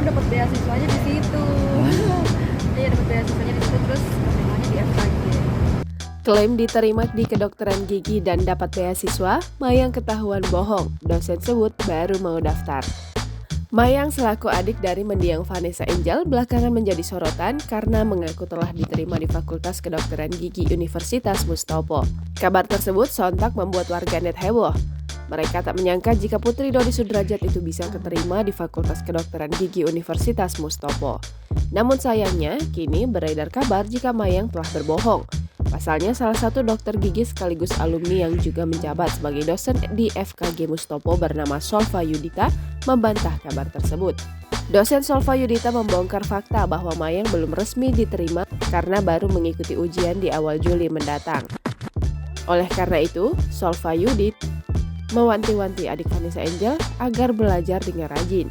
dapat beasiswanya di situ. Iya, dapat beasiswanya di situ, terus keterimanya di FKG. Klaim diterima di kedokteran gigi dan dapat beasiswa, Mayang ketahuan bohong. Dosen sebut baru mau daftar. Mayang selaku adik dari mendiang Vanessa Angel belakangan menjadi sorotan karena mengaku telah diterima di Fakultas Kedokteran Gigi Universitas Mustopo. Kabar tersebut sontak membuat warganet heboh. Mereka tak menyangka jika Putri Dodi Sudrajat itu bisa keterima di Fakultas Kedokteran Gigi Universitas Mustopo. Namun sayangnya, kini beredar kabar jika Mayang telah berbohong. Pasalnya, salah satu dokter gigi sekaligus alumni yang juga menjabat sebagai dosen di FKG Mustopo bernama Solva Yudita membantah kabar tersebut. Dosen Solva Yudita membongkar fakta bahwa Mayang belum resmi diterima karena baru mengikuti ujian di awal Juli mendatang. Oleh karena itu, Solva Yudit mewanti-wanti adik Vanessa Angel agar belajar dengan rajin.